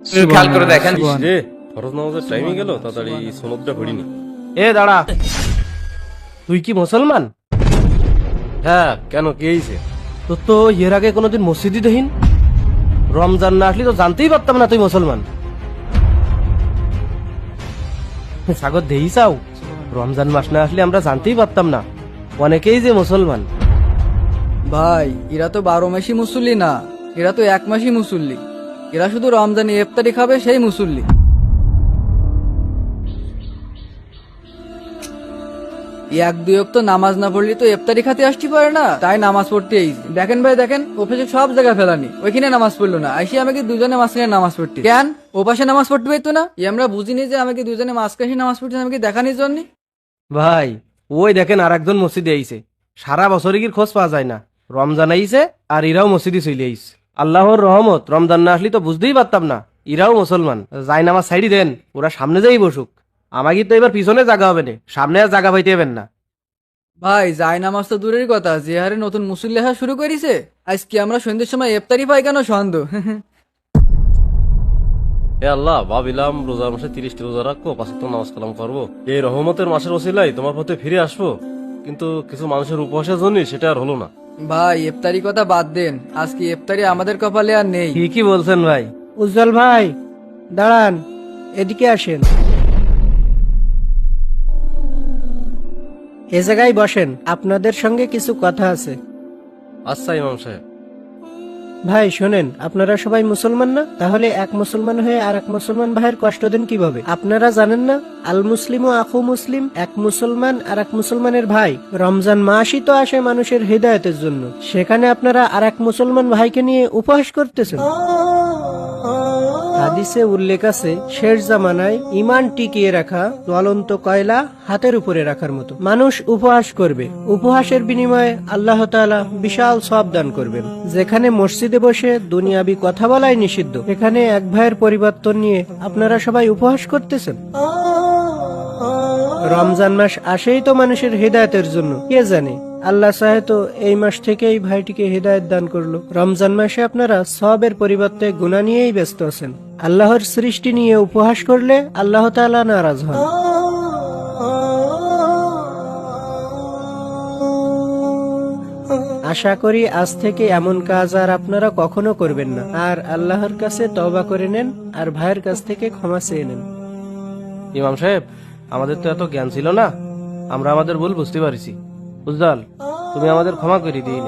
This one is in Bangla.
খেয়াল করে দেখেন রে ফরজ নামাজের টাইমে গেল তাড়াতাড়ি সনদটা পড়িনি। এ দাঁড়া, তুই কি মুসলমান? হ্যাঁ, কেন কি হয়েছে? তোর তো এর আগে কোনোদিন মসজিদই দেখিন। রমজান না আসলে তো জানতেই পারতাম না তুই মুসলমান। সাগর দেই চাও, রমজান মাস না আসলে আমরা জানতেই পারতাম না অনেকেই যে মুসলমান। ভাই এরা তো 12 মাসই মুসল্লি না, এরা তো 1 মাসই মুসল্লি। এরা শুধু রমজানে ইফতারি খাবে সেই মুসল্লি। এক দুই তো নামাজ না পড়লে তো ইফতারি খাতে আসতে পারে না, তাই নামাজ পড়তে আইছি। দেখেন ভাই দেখেন, ওপাশে সব জায়গা ফেলানি, ওইখানে নামাজ পড়লো না, আইসি আমাকে দুজনে মাঝখানে নামাজ পড়তে। কেন ওপাশে নামাজ পড়তে পারতো না? আমরা বুঝিনি যে আমাকে দুজনে মাঝখানে নামাজ পড়তে আমাকে দেখানির জন্য। ভাই ওই দেখেন আর একজন মসজিদে আইছে, সারা বছরে কি খোঁজ পাওয়া যায় না। রমজান আইছে আর ইরাও মসজিদে চলে আইছে। আল্লাহর রহমত, রমজান না আসলে তো বুঝতেই পারতাম না ইরাও মুসলমান। যাই নামাজ সাইডি দেন, ওরা সামনে যাই বসুক। আমাকে তো এবার পিছনে জায়গা হবে না, সামনে আর জায়গা পাইতে হবেন না। ভাই যাই নামাজ তো দূরের কথা, যে হারে নতুন মুসল্লি আসা শুরু করেছে, আজকে আমরা সন্ধ্যের সময় ইফতারি পাই কেন সন্দেহ। এ আল্লাহ, ভাবিলাম রোজার মাসে 30টি রোজা রাখবো, 5 ওয়াক্ত নামাজ কালাম করবো, এই রহমতের মাসের ওসিলায় তোমার পথে ফিরে আসবো। কিন্তু কিছু মানুষের উপহাসের জন্য সেটা আর হলো না। ভাই ইফতারি কথা বাদ দেন, আজকে ইফতারি আমাদের কপালে আর নেই। কি বলছেন ভাই? উজ্জ্বল ভাই দাঁড়ান, এদিকে আসেন, এ জায়গায় বসেন, আপনাদের সঙ্গে কিছু কথা আছে। আচ্ছা ইমাম সাহেব। ভাই শোনেন, আপনারা সবাই মুসলমান না? তাহলে এক মুসলমান হয়ে আর এক মুসলমান ভাইয়ের কষ্ট দেন কিভাবে? আপনারা জানেন না, আল মুসলিম ও আখু মুসলিম, এক মুসলমান আর এক মুসলমানের ভাই। রমজান মাসই তো আসে মানুষের হৃদায়তের জন্য, সেখানে আপনারা আর এক মুসলমান ভাইকে নিয়ে উপহাস করতেছেন। হাদিসে উল্লেখ আছে, শেষ জামানায় ইমান টিকিয়ে রাখা জ্বলন্ত কয়লা হাতের উপরে রাখার মতো। মানুষ উপহাস করবে, উপহাসের বিনিময়ে আল্লাহ তাআলা বিশাল সওয়াব দান করবেন। যেখানে মসজিদে বসে দুনিয়াবি কথা বলাই নিষিদ্ধ, এখানে এক ভাইয়ের পরিবর্তন নিয়ে আপনারা সবাই উপহাস করতেছেন। রমজান মাস আসেই তো মানুষের হৃদায়তের জন্য, কে জানে আল্লাহ চাহে তো এই মাস থেকেই ভাইটিকে হৃদায়ত দান করলো। রমজান মাসে আপনারা সওয়াবের পরিবর্তে গুনাহ নিয়েই ব্যস্ত আছেন। আল্লাহর সৃষ্টি নিয়ে উপহাস করলে আল্লাহ তাআলা নারাজ হন। আশা করি আজ থেকে এমন কাজ আর আপনারা কখনো করবেন না। আর আল্লাহর কাছে তওবা করে নেন আর ভাইয়ের কাছ থেকে ক্ষমা চেয়ে নেন। ইমাম সাহেব, আমাদের তো এত জ্ঞান ছিল না, আমরা আমাদের ভুল বুঝতে পারছি। উজ্জ্বল, তুমি আমাদের ক্ষমা করে দিই।